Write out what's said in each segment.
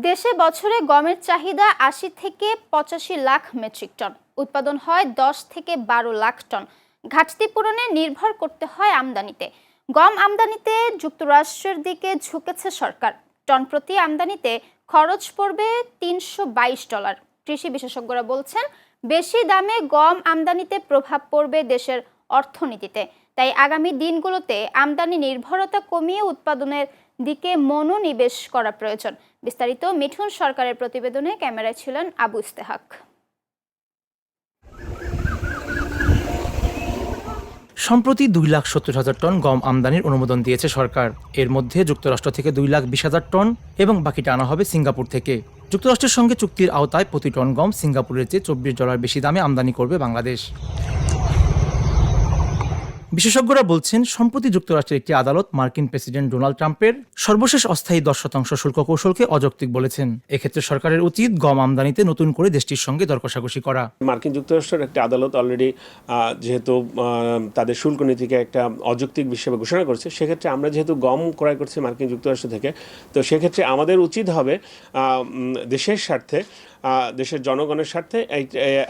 দেশে বছরে গমের চাহিদা ৮০ থেকে ৮৫ লাখ মেট্রিক টন, উৎপাদন হয় ১০ থেকে ১২ লাখ টন। ঘাটতি পূরণে নির্ভর করতে হয় আমদানিতে। গম আমদানিতে যুক্তরাষ্ট্রের দিকে ঝুঁকেছে সরকার। টন প্রতি আমদানিতে খরচ পড়বে $৩২২। কৃষি বিশেষজ্ঞরা বলছেন, বেশি দামে গম আমদানিতে প্রভাব পড়বে দেশের অর্থনীতিতে। তাই আগামী দিনগুলোতে আমদানি নির্ভরতা কমিয়ে উৎপাদনের দিকে মনোনিবেশ করা প্রয়োজন। বিস্তারিত মিঠুন সরকারের প্রতিবেদনে, ক্যামেরায় ছিলেন আবু ইস্তেহাক। সম্প্রতি 2,70,000 টন গম আমদানির অনুমোদন দিয়েছে সরকার। এর মধ্যে যুক্তরাষ্ট্র থেকে 2,20,000 টন এবং বাকিটা আনা হবে সিঙ্গাপুর থেকে। যুক্তরাষ্ট্রের সঙ্গে চুক্তির আওতায় প্রতি টন গম সিঙ্গাপুরের চেয়ে $24 বেশি দামে আমদানি করবে বাংলাদেশ। বিশেষজ্ঞরা বলছেন, সম্প্রতি যুক্তরাষ্ট্রের একটি আদালত মার্কিন প্রেসিডেন্ট ডোনাল্ড ট্রাম্পের সর্বশেষ অস্থায়ী 10% শুল্ক কৌশলকে অযৌক্তিক বলেছেন। এক্ষেত্রে সরকারের উচিত গম আমদানিতে নতুন করে দেশটির সঙ্গে দর কষাকষি করা। মার্কিন যুক্তরাষ্ট্রের একটি আদালত অলরেডি যেহেতু তাদের শুল্ক নীতিকে একটা অযৌক্তিক হিসেবে ঘোষণা করেছে, সেক্ষেত্রে আমরা যেহেতু গম ক্রয় করছি মার্কিন যুক্তরাষ্ট্র থেকে, তো সেক্ষেত্রে আমাদের উচিত হবে দেশের স্বার্থে, দেশের জনগণের স্বার্থে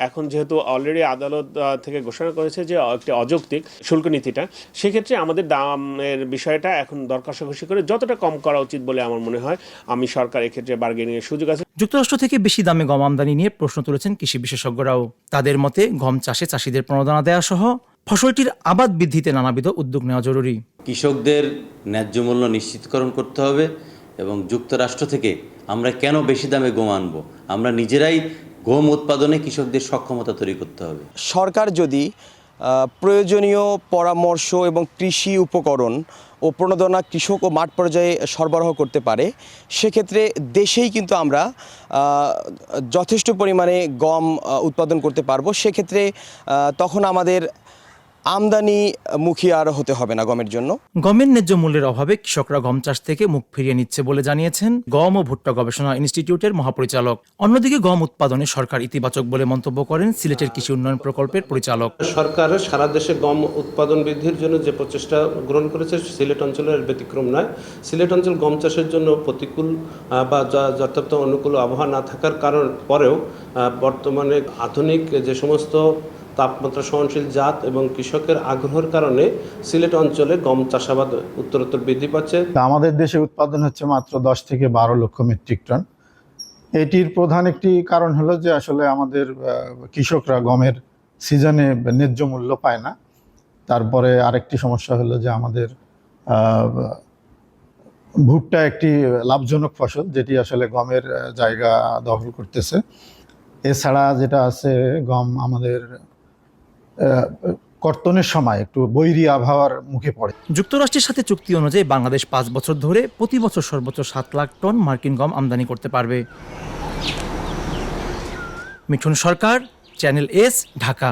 এখন যেহেতু অলরেডি আদালত থেকে ঘোষণা করেছে যে একটি অযৌক্তিক শুল্ক নীতিটা, সেক্ষেত্রে আমাদের দামের বিষয়টা এখন দর কষাকষি করে যতটা কম করা উচিত বলে আমার মনে হয়। আমি সরকার এক্ষেত্রে বার্গেনিংয়ের সুযোগ আছে। যুক্তরাষ্ট্র থেকে বেশি দামে গম আমদানি নিয়ে প্রশ্ন তুলেছেন কৃষি বিশেষজ্ঞরাও। তাদের মতে, গম চাষে চাষিদের প্রণোদনা দেওয়া সহ ফসলটির আবাদ বৃদ্ধিতে নানাবিধ উদ্যোগ নেওয়া জরুরি। কৃষকদের ন্যায্য মূল্য নিশ্চিতকরণ করতে হবে এবং যুক্তরাষ্ট্র থেকে আমরা কেন বেশি দামে গম আনবো? আমরা নিজেরাই গম উৎপাদনে কৃষকদের সক্ষমতা তৈরি করতে হবে। সরকার যদি প্রয়োজনীয় পরামর্শ এবং কৃষি উপকরণ ও প্রণোদনা কৃষক ও মাঠ পর্যায়ে সরবরাহ করতে পারে, সেক্ষেত্রে দেশেই কিন্তু আমরা যথেষ্ট পরিমাণে গম উৎপাদন করতে পারবো। সেক্ষেত্রে তখন আমাদের আমদানিমুখী আর হতে হবে না গমের জন্য। গমের ন্যায্য মূল্যের অভাবে কৃষকরা গম চাষ থেকে মুখ ফিরিয়ে নিচ্ছে বলে জানিয়েছেন গম ও ভুট্টা গবেষণা ইনস্টিটিউটের মহাপরিচালক। অন্যদিকে গম উৎপাদনে সরকার ইতিবাচক বলে মন্তব্য করেন সিলেটের কৃষি উন্নয়ন প্রকল্পের পরিচালক। সরকার সারা দেশে গম উৎপাদন বৃদ্ধির জন্য যে প্রচেষ্টা গ্রহণ করেছে, সিলেট অঞ্চলের ব্যতিক্রম নয়। সিলেট অঞ্চল গম চাষের জন্য প্রতিকূল বা যথার্থ অনুকূল আবহাওয়া না থাকার পরেও বর্তমানে আধুনিক যে সমস্ত তাপমাত্রা সহনশীল জাত এবং কৃষকের আগ্রহের কারণে সিলেট অঞ্চলে গম চাষাবাদ উত্তরোত্তর বৃদ্ধি পাচ্ছে। আমাদের দেশে উৎপাদন হচ্ছে মাত্র 10 থেকে 12 লক্ষ মেট্রিক টন। এটির প্রধান একটি কারণ হলো যে আসলে আমাদের কৃষকরা গমের সিজনে ন্যায্য মূল্য পায় না। তারপরে আরেকটি সমস্যা হলো যে আমাদের ভুট্টা একটি লাভজনক ফসল, যেটি আসলে গমের জায়গা দখল করতেছে। এছাড়া যেটা আছে, গম আমাদের কর্তনের সময় একটু বৈরী আবহাওয়ার মুখে পড়ে। যুক্তরাষ্ট্রের সাথে চুক্তি অনুযায়ী বাংলাদেশ 5 বছর ধরে প্রতি বছর সর্বোচ্চ 7 লাখ টন মার্কিন গম আমদানি করতে পারবে। মিঠুন সরকার, চ্যানেল এস, ঢাকা।